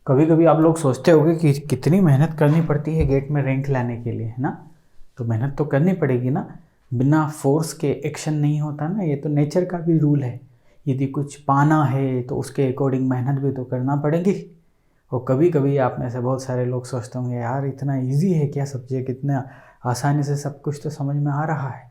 कभी कभी आप लोग सोचते होंगे कि कितनी मेहनत करनी पड़ती है गेट में रैंक लाने के लिए, है ना। तो मेहनत तो करनी पड़ेगी ना, बिना फोर्स के एक्शन नहीं होता ना, ये तो नेचर का भी रूल है। यदि कुछ पाना है तो उसके अकॉर्डिंग मेहनत भी तो करना पड़ेगी। और कभी कभी आप में से बहुत सारे लोग सोचते होंगे यार इतना इजी है क्या सब्जेक्ट, इतना आसानी से सब कुछ तो समझ में आ रहा है,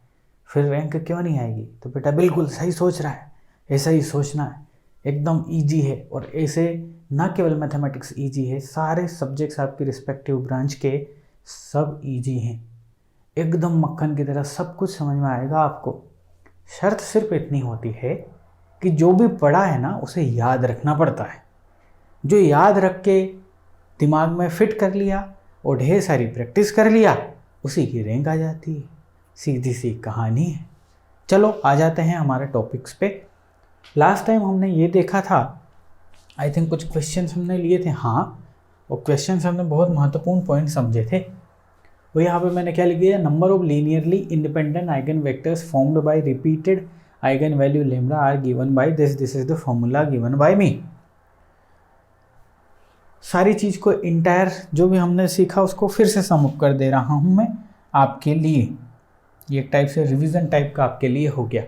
फिर रैंक क्यों नहीं आएगी। तो बेटा बिल्कुल सही सोच रहा है, ऐसा ही सोचना है, एकदम ईजी है। और ऐसे ना केवल मैथमेटिक्स ईजी है, सारे सब्जेक्ट्स आपके रिस्पेक्टिव ब्रांच के सब ईजी हैं, एकदम मक्खन की तरह सब कुछ समझ में आएगा आपको। शर्त सिर्फ इतनी होती है कि जो भी पढ़ा है ना उसे याद रखना पड़ता है। जो याद रख के दिमाग में फिट कर लिया और ढेर सारी प्रैक्टिस कर लिया, उसी की रैंक आ जाती है। सीधी सी कहानी है। चलो आ जाते हैं हमारे टॉपिक्स पे। लास्ट टाइम हमने ये देखा था, आई थिंक कुछ क्वेश्चंस हमने लिए थे, हाँ, और क्वेश्चंस हमने बहुत महत्वपूर्ण पॉइंट समझे थे। वो यहाँ पे मैंने क्या लिख दिया, number of linearly independent eigen vectors formed by repeated eigen value lambda are given by this is the formula given by me. सारी चीज़ को इंटायर जो भी हमने सीखा उसको फिर से सम अप कर दे रहा हूँ मैं आपके लिए। ये एक टाइप से रिवीजन टाइप का आपके लिए हो गया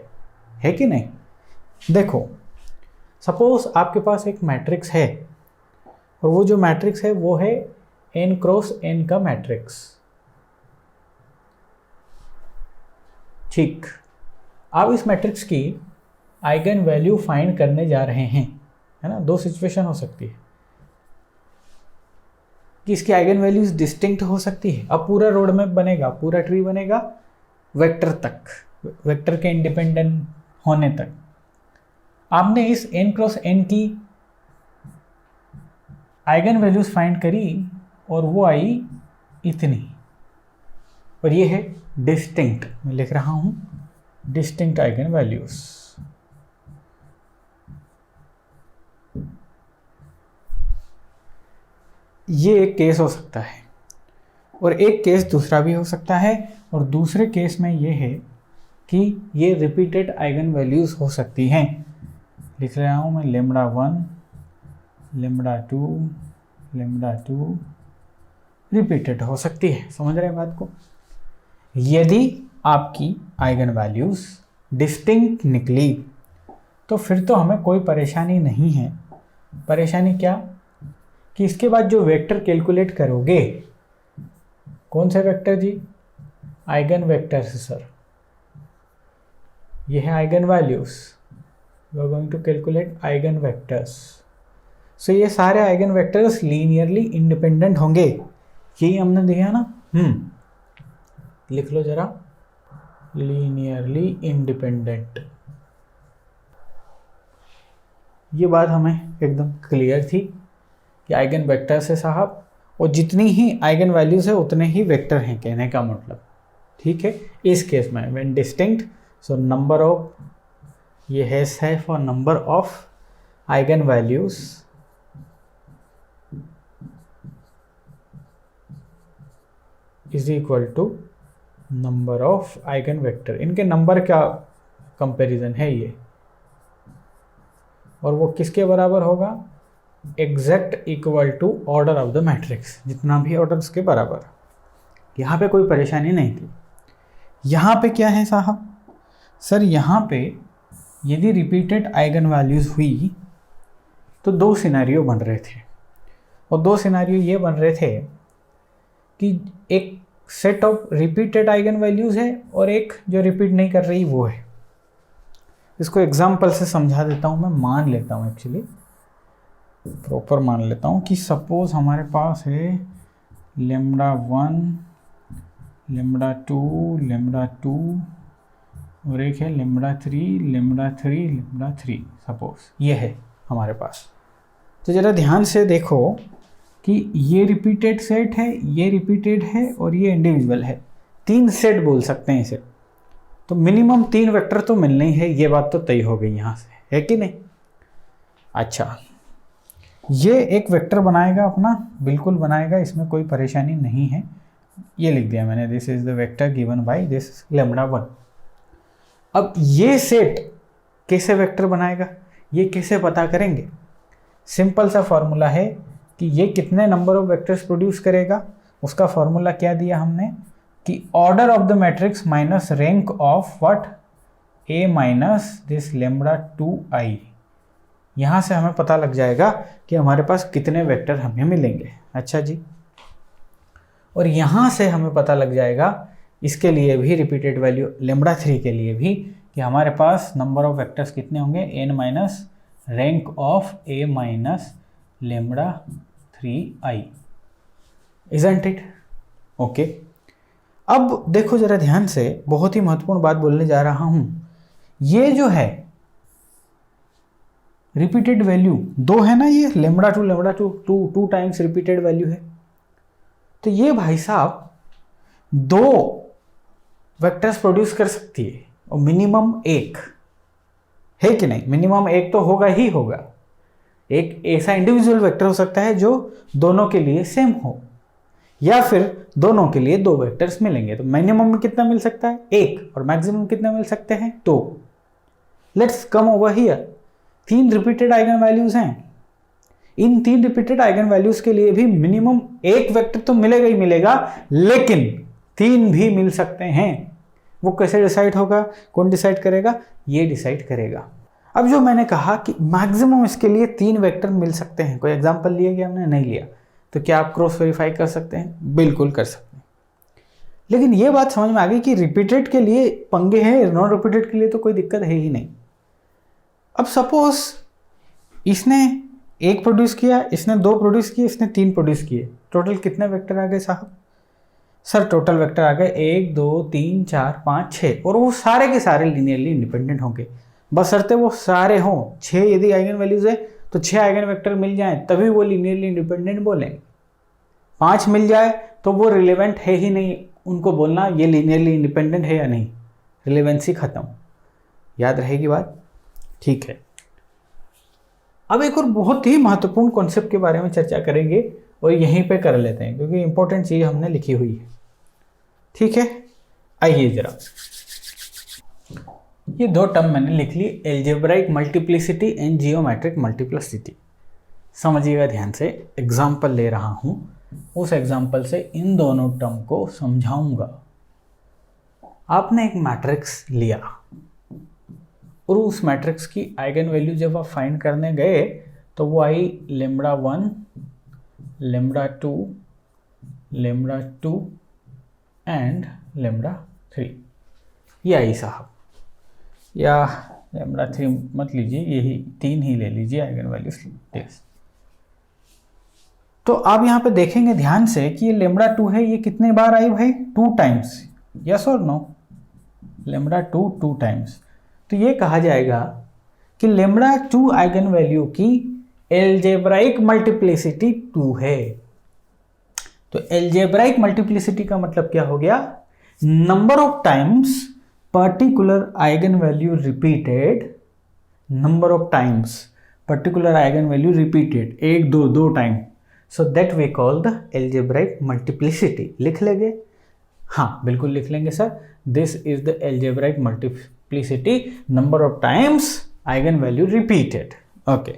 है कि नहीं। देखो सपोज आपके पास एक मैट्रिक्स है और वो जो मैट्रिक्स है वो है n क्रॉस n का मैट्रिक्स। ठीक, आप इस मैट्रिक्स की आइगन वैल्यू फाइंड करने जा रहे हैं, है ना। दो सिचुएशन हो सकती है कि इसकी आइगन वैल्यूज डिस्टिंक्ट हो सकती है। अब पूरा रोड मैप बनेगा, पूरा ट्री बनेगा वेक्टर तक, वेक्टर के इंडिपेंडेंट होने तक। आपने इस n क्रॉस n की आइगन वैल्यूज फाइंड करी और वो आई इतनी, और ये है डिस्टिंक्ट, मैं लिख रहा हूं डिस्टिंक्ट आइगन वैल्यूज। ये एक केस हो सकता है और एक केस दूसरा भी हो सकता है। और दूसरे केस में ये है कि ये रिपीटेड आइगन वैल्यूज हो सकती हैं। लिख रहा हूँ मैं लेम्डा 1, लेम्डा 2 रिपीटेड हो सकती है। समझ रहे हैं बात को। यदि आपकी आइगन वैल्यूज डिस्टिंक्ट निकली तो फिर तो हमें कोई परेशानी नहीं है। परेशानी क्या कि इसके बाद जो वेक्टर कैलकुलेट करोगे, कौन से वेक्टर जी, आइगन वेक्टर्स सर, ये है eigen values, we are going to calculate eigen vectors. So ये सारे आइगन वेक्टर्स लीनियरली इंडिपेंडेंट होंगे, यही हमने दिया ना। लिख लो जरा, लीनियरली इंडिपेंडेंट। ये बात हमें एकदम क्लियर थी कि आइगन वेक्टर से साहब, और जितनी ही आइगन वैल्यूज है उतने ही वेक्टर हैं, कहने का मतलब। ठीक है, इस केस में when distinct, so number of, ये हैश है for number of eigen values is equal to number of eigen vector. इनके नंबर का कंपैरिजन है ये, और वो किसके बराबर होगा, exact equal to order of the matrix, जितना भी ऑर्डर उसके बराबर। यहाँ पे कोई परेशानी नहीं थी। यहाँ पे क्या है साहब, सर यहाँ पे यदि रिपीटेड आइगन वैल्यूज हुई तो दो सिनेरियो बन रहे थे, और दो सिनेरियो ये बन रहे थे कि एक set of repeated eigen values है और एक जो रिपीट नहीं कर रही वो है। इसको एग्जाम्पल से समझा देता हूँ मैं, मान लेता हूँ, एक्चुअली प्रॉपर मान लेता हूँ कि सपोज हमारे पास है लेम्डा 1, लेम्डा 2 और एक है लेम्डा 3 सपोज ये है हमारे पास। तो ज़रा ध्यान से देखो कि ये रिपीटेड सेट है, ये रिपीटेड है और ये इंडिविजुअल है। 3 सेट बोल सकते हैं इसे। तो मिनिमम 3 वेक्टर तो मिलने ही है, ये बात तो तय हो गई यहाँ से, है कि नहीं। अच्छा, ये एक वेक्टर बनाएगा अपना, बिल्कुल बनाएगा, इसमें कोई परेशानी नहीं है। ये लिख दिया मैंने, this is the vector given by this lambda 1। अब ये सेट कैसे वेक्टर बनाएगा, ये कैसे पता करेंगे। सिंपल सा फॉर्मूला है कि ये कितने नंबर ऑफ वेक्टर्स प्रोड्यूस करेगा, उसका फॉर्मूला क्या दिया हमने कि order of the matrix minus rank of what A minus this lambda 2i। यहाँ से हमें पता लग जाएगा कि हमारे पास कितने वेक्टर हमें मिलेंगे। अच्छा जी, और यहाँ से हमें पता लग जाएगा इसके लिए भी रिपीटेड वैल्यू लेम्डा 3 के लिए भी कि हमारे पास नंबर ऑफ वेक्टर्स कितने होंगे, n minus rank of a minus lambda 3i, isn't it? Okay, अब देखो जरा ध्यान से, बहुत ही महत्वपूर्ण बात बोलने जा रहा हूं। ये जो है रिपीटेड वैल्यू 2 है ना, ये lambda 2 two times repeated value है। तो ये भाई साहब 2 वेक्टर्स प्रोड्यूस कर सकती है और मिनिमम 1 है कि नहीं? मिनिमम 1 तो होगा ही होगा। एक ऐसा इंडिविजुअल वेक्टर हो सकता है जो दोनों के लिए सेम हो, या फिर दोनों के लिए 2 वेक्टर्स मिलेंगे। तो मिनिमम में कितना मिल सकता है? 1, और मैक्सिमम कितना मिल सकते हैं? 2। Let's come over here. 3 repeated eigen values हैं। इन 3 रिपीटेड आइगन वैल्यूज के लिए भी मिनिमम 1 वेक्टर तो मिलेगा ही मिलेगा, लेकिन 3 भी मिल सकते हैं। वो कैसे डिसाइड होगा? कौन डिसाइड करेगा? ये डिसाइड करेगा। अब जो मैंने कहा कि मैक्सिमम इसके लिए 3 वेक्टर मिल सकते हैं, कोई एग्जांपल लिया कि हमने नहीं लिया, तो क्या आप क्रॉस वेरीफाई कर सकते हैं? बिल्कुल कर सकते हैं। लेकिन ये बात समझ में आ गई कि रिपीटेड के लिए पंगे हैं, नॉन रिपीटेड के लिए तो कोई दिक्कत है ही नहीं। अब सपोज इसने 1 प्रोड्यूस किया, इसने 2 प्रोड्यूस किए, इसने 3 प्रोड्यूस किए, टोटल कितने वेक्टर आ गए साहब? सर टोटल वेक्टर आ गए 1 2 3 4 5 6, और वो सारे के सारे लीनियरली इंडिपेंडेंट होंगे, बशर्ते वो सारे हों। 6 यदि आइगन वैल्यूज है तो 6 आइगन वेक्टर मिल जाएं तभी वो लीनियरली इंडिपेंडेंट बोलेंगे। 5 मिल जाए तो वो रिलेवेंट है ही नहीं उनको बोलना ये लीनियरली इंडिपेंडेंट है या नहीं, रिलेवेंसी खत्म। याद रहेगी बात? ठीक है। अब एक और बहुत ही महत्वपूर्ण कॉन्सेप्ट के बारे में चर्चा करेंगे और यहीं पे कर लेते हैं क्योंकि इंपॉर्टेंट चीज हमने लिखी हुई है। ठीक है, आइए जरा, ये 2 टर्म मैंने लिख ली, algebraic multiplicity and geometric multiplicity. समझिएगा ध्यान से, एग्जाम्पल ले रहा हूं, उस एग्जाम्पल से इन दोनों टर्म को समझाऊंगा। आपने एक मैट्रिक्स लिया और उस मैट्रिक्स की आइगन वैल्यू जब आप फाइंड करने गए तो वो I lambda 1, lambda 2, lambda 2 and lambda 3। ये आई साहब, या लेम्डा 3 मत लीजिए, यही 3 ही ले लीजिए आइगन वैल्यूज। तो आप यहाँ पे देखेंगे ध्यान से कि ये लेम्डा 2 है, ये कितने बार आई भाई? 2 टाइम्स। यस और नो? Lambda 2 times. तो ये कहा जाएगा कि लेम्डा 2 आइगन वैल्यू की एल्जेब्राइक मल्टीप्लिसिटी 2 है। तो एल्जेब्राइक मल्टीप्लिसिटी का मतलब क्या हो गया? Number of times particular eigen value repeated, number of times particular eigen value repeated, 1 2 time, so that we call the algebraic multiplicity. लिख लेंगे? हाँ बिल्कुल लिख लेंगे sir. This is the algebraic multiplicity, number of times eigen value repeated. Okay,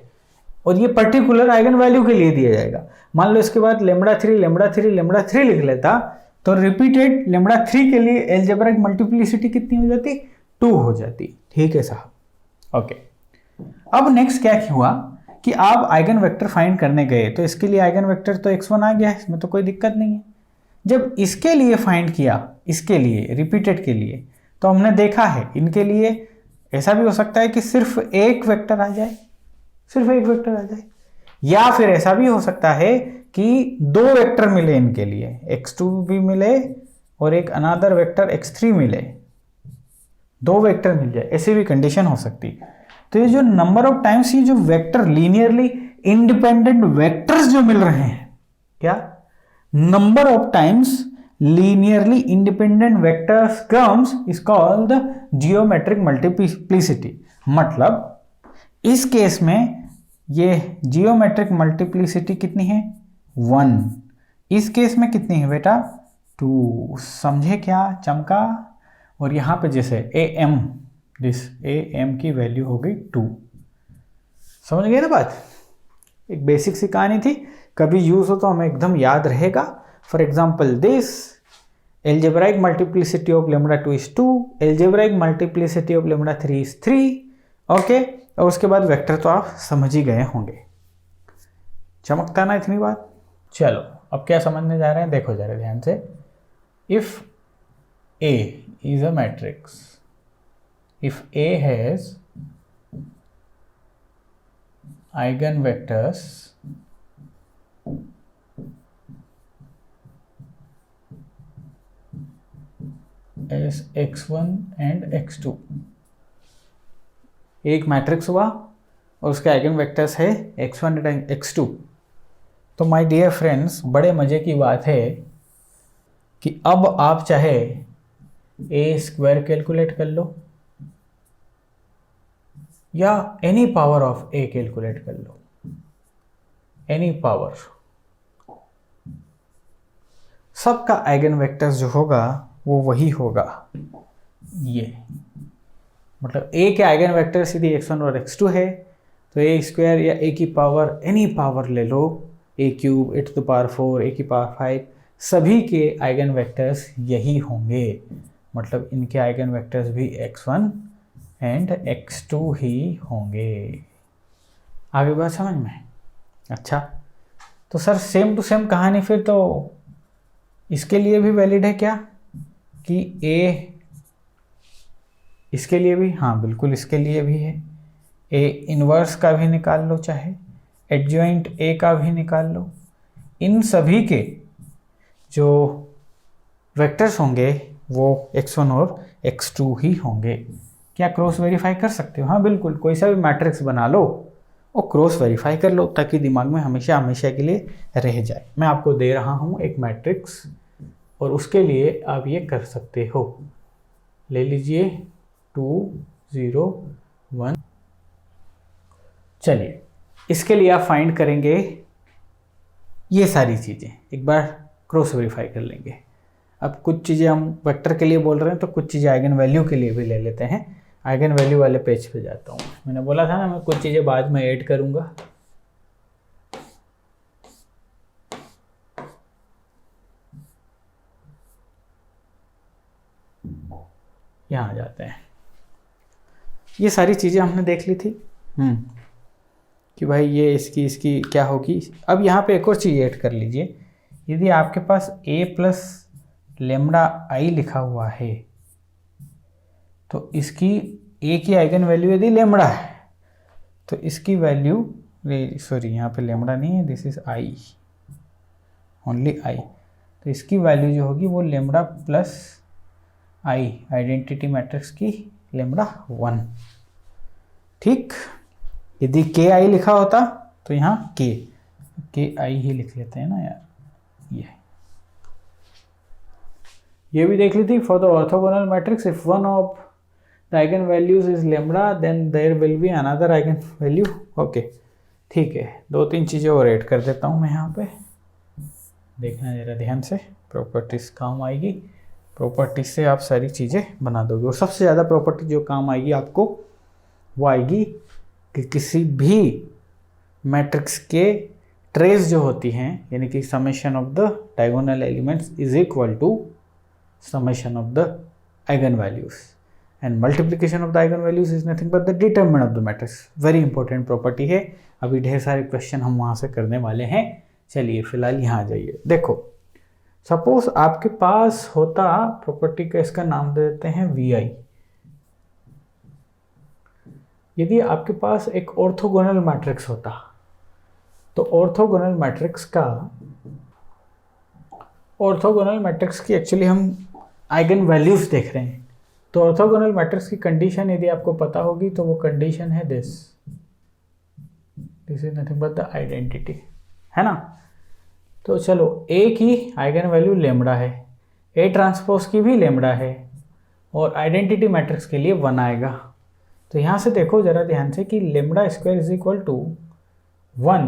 और ये particular eigen value के लिए दिया जाएगा। मान लो इसके बाद लेम्डा 3 लेम्डा 3 लेम्डा 3 लिख लेता तो रिपीटेड लेम्डा 3 के लिए एल्जेब्राइक मल्टीप्लिसिटी कितनी हो जाती? 2 हो जाती। ठीक है साहब। ओके, अब नेक्स्ट क्या हुआ कि आप आइगन वेक्टर फाइंड करने गए तो इसके लिए आइगन वेक्टर तो x1 आ गया है, इसमें तो कोई दिक्कत नहीं है। जब इसके लिए फाइंड किया, इसके लिए रिपीटेड के लिए, तो हमने देखा है इनके लिए ऐसा भी हो सकता है कि सिर्फ 1 वेक्टर आ जाए, सिर्फ 1 वेक्टर आ जाए, या फिर ऐसा भी हो सकता है कि 2 वेक्टर मिले इनके लिए, x2 भी मिले और एक अनदर वेक्टर x3 मिले, 2 वेक्टर मिल जाए, ऐसी भी कंडीशन हो सकती है। तो ये जो नंबर ऑफ टाइम्स ये जो वेक्टर लीनियरली इंडिपेंडेंट वेक्टर्स जो मिल रहे हैं, क्या number of times linearly independent vectors comes is called the geometric multiplicity. मतलब इस केस में ये जियोमेट्रिक मल्टीप्लिसिटी कितनी है? 1। इस केस में कितनी है बेटा? 2। समझे क्या? चमका? और यहां पे जैसे am, दिस am की वैल्यू हो गई 2। समझ गए ना बात? एक बेसिक सी कहानी थी, कभी यूज हो तो हमें एकदम याद रहेगा। For example this algebraic multiplicity of lambda 2 is 2, algebraic multiplicity of lambda 3 is 3। Okay, और उसके बाद वेक्टर तो आप समझ ही गए होंगे। चमकता ना इतनी बात। चलो अब क्या समझने जा रहे हैं, देखो जरा ध्यान से। If A is a matrix, if A has eigenvectors as x1 and x2, एक मैट्रिक्स हुआ और उसके आइगन वेक्टर्स है x1 एंड x2, तो माय डियर फ्रेंड्स बड़े मजे की बात है कि अब आप चाहे ए स्क्वायर कैलकुलेट कर लो या any power of A calculate कर लो, एनी पावर, सबका आइगन वेक्टर्स जो होगा वो वही होगा। ये मतलब ए के आइगन वेक्टर सीधी x1 और x2 है, तो ए स्क्वायर या ए की पावर एनी पावर ले लो, A cube, A to the power 4, A की पावर 5, सभी के आइगन वेक्टर्स यही होंगे। मतलब इनके आइगन वेक्टर्स भी x1 एंड x2 ही होंगे। आगे बात समझ में? अच्छा, तो सर सेम टू सेम कहानी फिर तो इसके लिए भी वैलिड है क्या कि a इसके लिए भी? हाँ बिल्कुल, इसके लिए भी है। a इनवर्स का भी निकाल लो, चाहे एडजॉइंट a का भी निकाल लो, इन सभी के जो वेक्टर्स होंगे वो x1 और x2 ही होंगे। क्या क्रॉस वेरीफाई कर सकते हो? हाँ बिल्कुल, कोई सा भी मैट्रिक्स बना लो और क्रॉस वेरीफाई कर लो ताकि दिमाग में हमेशा हमेशा के लिए रह जाए। मैं आपको दे रहा हूँ एक मैट्रिक्स और उसके लिए आप ये कर सकते हो। ले लीजिए 2 0 1। चलिए इसके लिए आप फाइंड करेंगे ये सारी चीज़ें, एक बार क्रॉस वेरीफाई कर लेंगे। अब कुछ चीज़ें हम वेक्टर के लिए बोल रहे हैं तो कुछ चीज़ें आइगन वैल्यू के लिए भी ले लेते हैं। आइगन वैल्यू वाले पेज पे जाता हूँ। मैंने बोला था ना मैं कुछ चीज़ें बाद में ऐड करूँगा। यहाँ आ जाते हैं। ये सारी चीज़ें हमने देख ली थी कि भाई ये इसकी क्या होगी। अब यहाँ पे एक और चीज़ ऐड कर लीजिए। यदि आपके पास a प्लस लेमडा आई लिखा हुआ है तो इसकी a की आइगन वैल्यू यदि लेमडा है तो इसकी वैल्यू, सॉरी यहाँ पे लेमडा नहीं है, this is i, only i, तो इसकी वैल्यू जो होगी वो lambda plus i, identity matrix की लेमडा 1। ठीक, यदि के आई लिखा होता तो यहाँ के आई ही लिख लेते हैं ना यार। ये भी देख ली थी। For the orthogonal matrix if one of the eigen values is lambda then there will be another eigen value. Okay ठीक है, 2-3 चीज़ें और ऐड कर देता हूँ मैं यहाँ पे, देखना जरा ध्यान से। प्रॉपर्टीज काम आएगी, प्रॉपर्टीज से आप सारी चीज़ें बना दोगे। और सबसे ज़्यादा प्रॉपर्टी जो काम आएगी आपको वो आएगी कि किसी भी मैट्रिक्स के ट्रेस जो होती हैं, यानी कि summation of the diagonal elements is equal to summation of the eigenvalues, and multiplication of the eigenvalues is nothing but the determinant of the matrix। very important property है। अभी ढेर सारे क्वेश्चन हम वहाँ से करने वाले हैं। चलिए फिलहाल यहाँ आ जाइए। देखो सपोज आपके पास होता प्रॉपर्टी का, इसका नाम दे देते हैं vi। यदि आपके पास एक ऑर्थोगोनल मैट्रिक्स होता तो ऑर्थोगोनल मैट्रिक्स की एक्चुअली हम आइगन वैल्यूज देख रहे हैं। तो ऑर्थोगोनल मैट्रिक्स की कंडीशन यदि आपको पता होगी तो वो कंडीशन है this is nothing but the identity, है ना। तो चलो ए की आइगन वैल्यू लेमडा है, ए ट्रांसपोज की भी लेमडा है और आइडेंटिटी मैट्रिक्स के लिए 1 आएगा। तो यहाँ से देखो जरा ध्यान से कि lambda square is equal to 1,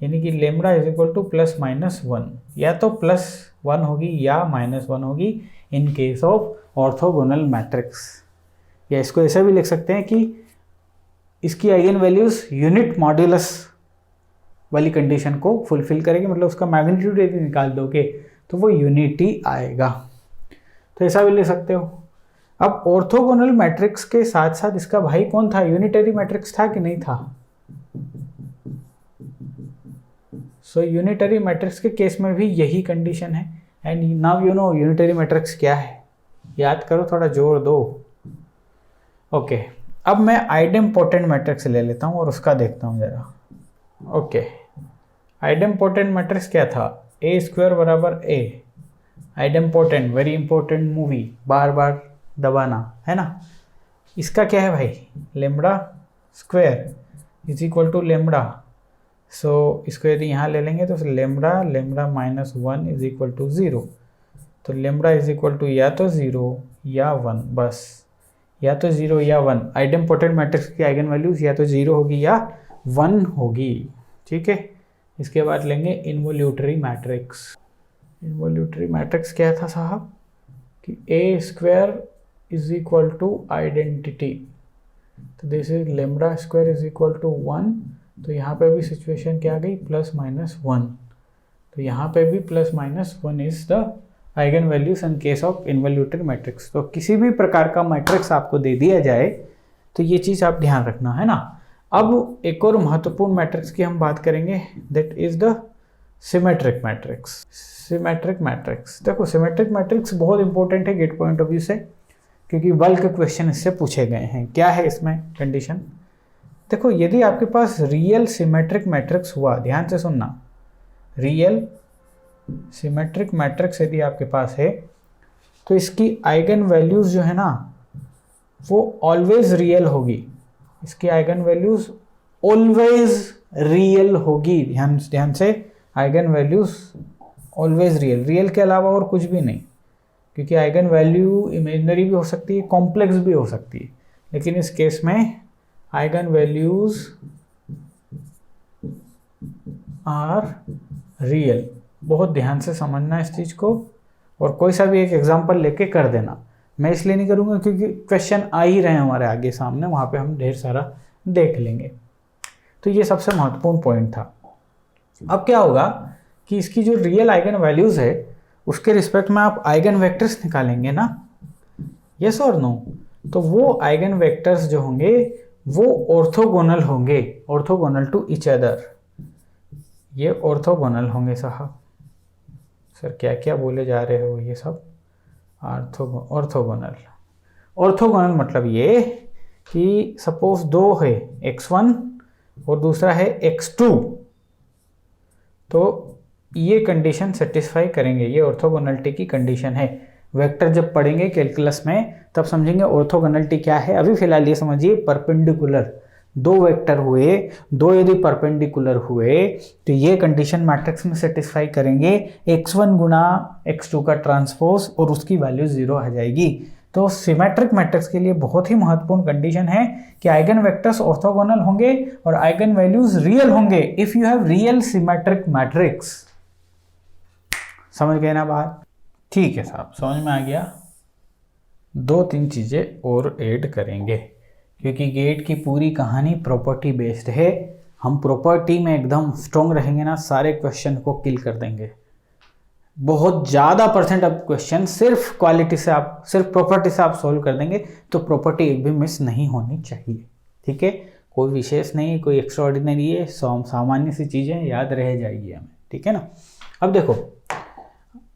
यानी कि lambda is equal to plus minus 1, या तो +1 होगी या -1 होगी in case of orthogonal matrix. या इसको ऐसा भी लिख सकते हैं कि इसकी आइगन वैल्यूज यूनिट मॉड्यूलस वाली कंडीशन को फुलफिल करेगी, मतलब उसका मैग्नीट्यूड यदि निकाल दोगे तो वो यूनिटी आएगा। तो ऐसा भी ले सकते हो। अब ऑर्थोगोनल मैट्रिक्स के साथ साथ इसका भाई कौन था, यूनिटरी मैट्रिक्स था कि नहीं था? सो यूनिटरी मैट्रिक्स के केस में भी यही कंडीशन है। And now you know unitary matrix क्या है, याद करो, थोड़ा जोर दो। ओके, अब मैं आइडेम्पोटेंट मैट्रिक्स ले लेता हूँ और उसका देखता हूँ जरा। ओके, आइडेम्पोटेंट मैट्रिक्स क्या था, ए स्क्वायर बराबर A. Idempotent, very important movie, बार बार दबाना है ना। इसका क्या है भाई, lambda square is equal to lambda. So इसको यदि यहाँ ले लेंगे तो lambda lambda minus 1 is equal to 0। तो लेमड़ा इज इक्वल टू या तो 0 या 1, बस या तो 0 या 1। आइडेम्पोटेंट मैट्रिक्स की आइगन वैल्यूज या तो 0 होगी या 1 होगी, ठीक है। इसके बाद लेंगे इन्वोल्यूटरी मैट्रिक्स। इन्वोल्यूटरी मैट्रिक्स क्या था साहब, कि A square is equal to identity, तो this is lambda square is equal to 1। तो यहाँ पे भी सिचुएशन क्या आ गई, प्लस माइनस 1। तो यहाँ पे भी plus minus 1 is the eigen values in case of involutory matrix. तो किसी भी प्रकार का मैट्रिक्स आपको दे दिया जाए तो ये चीज़ आप ध्यान रखना है ना। अब एक और महत्वपूर्ण मैट्रिक्स की हम बात करेंगे, that is the symmetric matrix. Symmetric matrix, देखो सिमेट्रिक मैट्रिक्स बहुत इंपॉर्टेंट है गेट पॉइंट ऑफ व्यू से, क्योंकि बल्क क्वेश्चन इससे पूछे गए हैं। क्या है इसमें कंडीशन, देखो यदि आपके पास रियल सिमेट्रिक मैट्रिक्स हुआ, ध्यान से सुनना, रियल सिमेट्रिक मैट्रिक्स यदि आपके पास है तो इसकी आइगन वैल्यूज जो है ना वो ऑलवेज रियल होगी। इसकी आइगन वैल्यूज ऑलवेज रियल होगी, ध्यान से, eigen values always real, real के अलावा और कुछ भी नहीं, क्योंकि आइगन वैल्यू इमेजिनरी भी हो सकती है, कॉम्प्लेक्स भी हो सकती है, लेकिन इस केस में आइगन वैल्यूज आर रियल। बहुत ध्यान से समझना इस चीज़ को, और कोई सा भी एक एग्जांपल लेके कर देना। मैं इसलिए नहीं करूँगा क्योंकि क्वेश्चन आ ही रहे हैं हमारे आगे सामने, वहाँ पे हम ढेर सारा देख लेंगे। तो ये सबसे महत्वपूर्ण पॉइंट था। अब क्या होगा कि इसकी जो रियल आइगन वैल्यूज़ है उसके रिस्पेक्ट में आप आइगन वेक्टर्स निकालेंगे ना, यस और नो। तो वो आइगन वेक्टर्स जो होंगे वो ऑर्थोगोनल होंगे, ऑर्थोगोनल टू ईच अदर। ये ऑर्थोगोनल होंगे साहब। सर क्या क्या बोले जा रहे हो ये सब, ऑर्थोगोनल। ऑर्थोगोनल मतलब ये कि सपोज दो है, x1 और दूसरा है x2, तो ये कंडीशन सेटिस्फाई करेंगे, ये ऑर्थोगोनलिटी की कंडीशन है। वेक्टर जब पढ़ेंगे कैलकुलस में तब समझेंगे ऑर्थोगोनलिटी क्या है। अभी फिलहाल ये समझिए, परपेंडिकुलर दो वेक्टर हुए, दो यदि परपेंडिकुलर हुए तो ये कंडीशन मैट्रिक्स में सेटिस्फाई करेंगे, x1 गुना x2 का ट्रांसपोज और उसकी वैल्यू 0 आ जाएगी। तो सिमेट्रिक मैट्रिक्स के लिए बहुत ही महत्वपूर्ण कंडीशन है कि आइगन वेक्टर्स ऑर्थोगोनल होंगे और आइगन वैल्यूज रियल होंगे if you have real symmetric matrix. समझ गए ना बात? ठीक है साहब, समझ में आ गया। 2-3 चीज़ें और ऐड करेंगे क्योंकि गेट की पूरी कहानी प्रॉपर्टी बेस्ड है। हम प्रॉपर्टी में एकदम स्ट्रॉन्ग रहेंगे ना, सारे क्वेश्चन को किल कर देंगे। बहुत ज़्यादा परसेंट अब क्वेश्चन सिर्फ क्वालिटी से आप, सिर्फ प्रॉपर्टी से आप सॉल्व कर देंगे, तो प्रॉपर्टी एक भी मिस नहीं होनी चाहिए, ठीक है। कोई विशेष नहीं, कोई एक्स्ट्राऑर्डिनरी है, सामान्य सी चीज़ें याद रह जाएगी हमें, ठीक है ना। अब देखो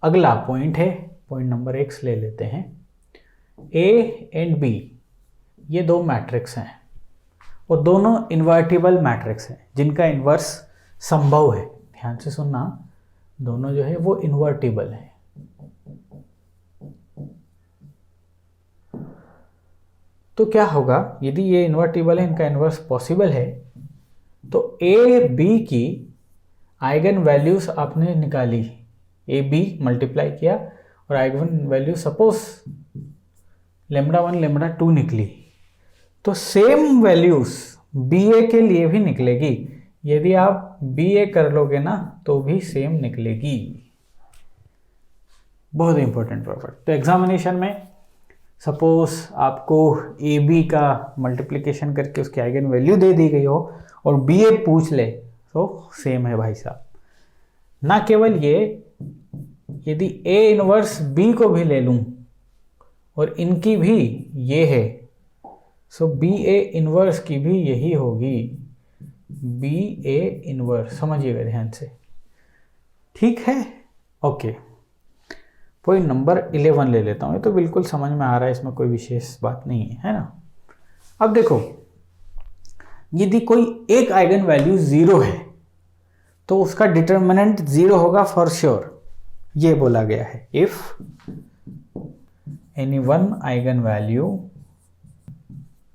अगला पॉइंट है, पॉइंट नंबर X ले लेते हैं। A एंड B ये दो मैट्रिक्स हैं और दोनों इन्वर्टिबल मैट्रिक्स हैं जिनका इन्वर्स संभव है। ध्यान से सुनना, दोनों जो है वो इन्वर्टिबल है। तो क्या होगा यदि ये इन्वर्टिबल है, इनका इन्वर्स पॉसिबल है, तो ए बी की आइगन वैल्यूज आपने निकाली, ए बी मल्टीप्लाई किया और आइगन वैल्यू सपोज λ1 λ2 निकली, तो सेम वैल्यूज बी ए के लिए भी निकलेगी। यदि आप बी ए कर लोगे ना तो भी सेम निकलेगी। बहुत इंपॉर्टेंट प्रॉपर्टी। तो एग्जामिनेशन में सपोज आपको ए बी का मल्टीप्लिकेशन करके उसकी आइगन वैल्यू दे दी गई हो और बी ए पूछ ले, तो सेम है भाई साहब। ना केवल ये, यदि A इनवर्स B को भी ले लूं और इनकी भी ये है, सो BA इनवर्स की भी यही होगी, BA इनवर्स। समझिएगा ध्यान से, ठीक है। ओके, कोई नंबर 11 ले लेता हूँ, ये तो बिल्कुल समझ में आ रहा है, इसमें कोई विशेष बात नहीं है ना। अब देखो, यदि कोई एक आइगन वैल्यू 0 है तो उसका डिटर्मिनेंट 0 होगा फॉर श्योर, ये बोला गया है। If any one eigen value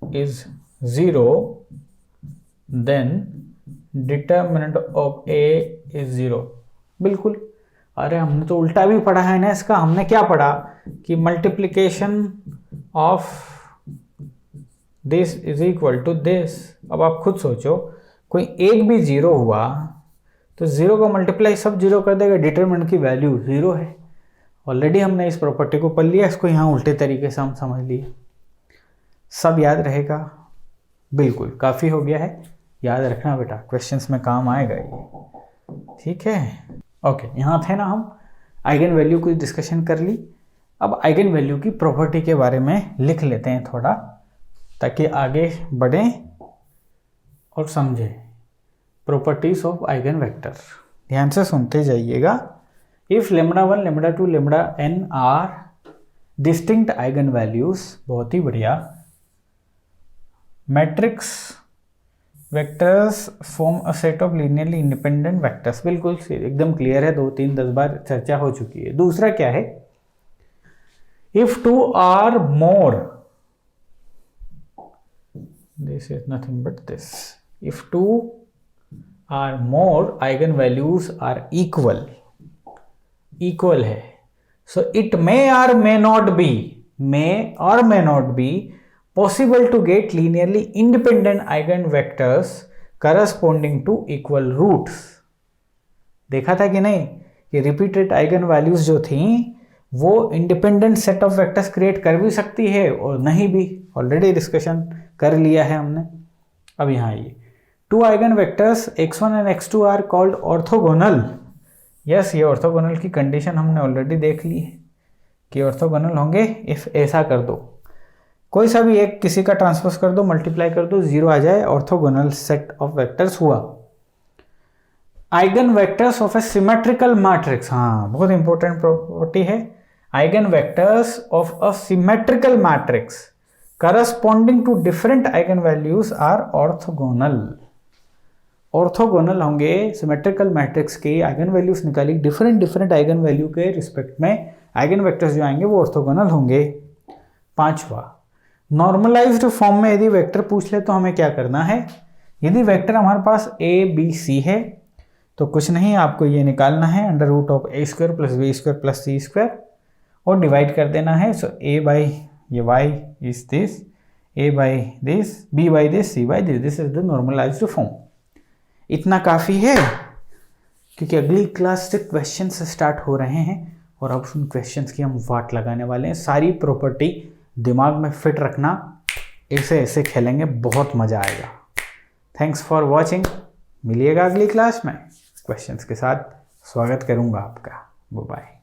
is 0 then determinant of A is 0। बिल्कुल, अरे हमने तो उल्टा भी पढ़ा है ना इसका। हमने क्या पढ़ा कि multiplication of this is equal to this. अब आप खुद सोचो, कोई एक भी 0 हुआ तो 0 को मल्टीप्लाई सब 0 कर देगा, डिटरमिनेंट की वैल्यू 0 है। ऑलरेडी हमने इस प्रॉपर्टी को पढ़ लिया, इसको यहाँ उल्टे तरीके से हम समझ लिए। सब याद रहेगा, बिल्कुल काफ़ी हो गया है, याद रखना बेटा, क्वेश्चंस में काम आएगा ये, ठीक है। ओके, यहाँ थे ना हम, आइगन वैल्यू की डिस्कशन कर ली। अब आइगन वैल्यू की प्रॉपर्टी के बारे में लिख लेते हैं थोड़ा, ताकि आगे बढ़ें और समझें। प्रॉपर्टीज ऑफ आइगन वेक्टर, ध्यान से सुनते जाइएगा। If λ1, λ2, λn are distinct eigen values, बहुत ही बढ़िया। Matrix vectors form a set of linearly independent vectors, बिल्कुल एकदम क्लियर है, 2, 3, 10 बार चर्चा हो चुकी है। दूसरा क्या है, if 2 are more, this is nothing but this, if 2 are more eigen values are equal, equal है, सो इट मे और मे नॉट बी, मे और may not be possible to get linearly independent eigenvectors corresponding to equal roots। देखा था कि नहीं कि repeated eigen values जो थी वो independent set of vectors create कर भी सकती है और नहीं भी, ऑलरेडी डिस्कशन कर लिया है हमने। अब यहाँ ये 2 eigen vectors x1 and x2 are called orthogonal. Yes, ये ऑर्थोगोनल की कंडीशन हमने ऑलरेडी देख ली है कि ऑर्थोगोनल होंगे इफ ऐसा कर दो, कोई सा भी एक किसी का ट्रांसपोज कर दो, मल्टीप्लाई कर दो, 0 आ जाए, ऑर्थोगोनल सेट ऑफ वेक्टर्स हुआ। Eigen vectors of a symmetrical matrix, हाँ बहुत इंपॉर्टेंट प्रॉपर्टी है। Eigen vectors of a symmetrical matrix corresponding to different eigen values are orthogonal. Orthogonal होंगे, सिमेट्रिकल मैट्रिक्स के आइगन वैल्यूज निकाली, डिफरेंट आइगन वैल्यू के respect में eigen vectors जो आएंगे वो ऑर्थोगोनल होंगे। 5वां, नॉर्मलाइज्ड फॉर्म में यदि वेक्टर पूछ ले तो हमें क्या करना है। यदि वेक्टर हमारे पास a b c है तो कुछ नहीं, आपको ये निकालना है √a² + b² + c² और डिवाइड कर देना है। सो a बाई ये y is this, a by this, b by this, c by this, this is the normalised form. इतना काफ़ी है, क्योंकि अगली क्लास से क्वेश्चन स्टार्ट हो रहे हैं और अब उन क्वेश्चंस की हम वाट लगाने वाले हैं। सारी प्रॉपर्टी दिमाग में फिट रखना, ऐसे ऐसे खेलेंगे, बहुत मज़ा आएगा। थैंक्स फॉर वॉचिंग, मिलिएगा अगली क्लास में क्वेश्चंस के साथ। स्वागत करूंगा आपका, बाय।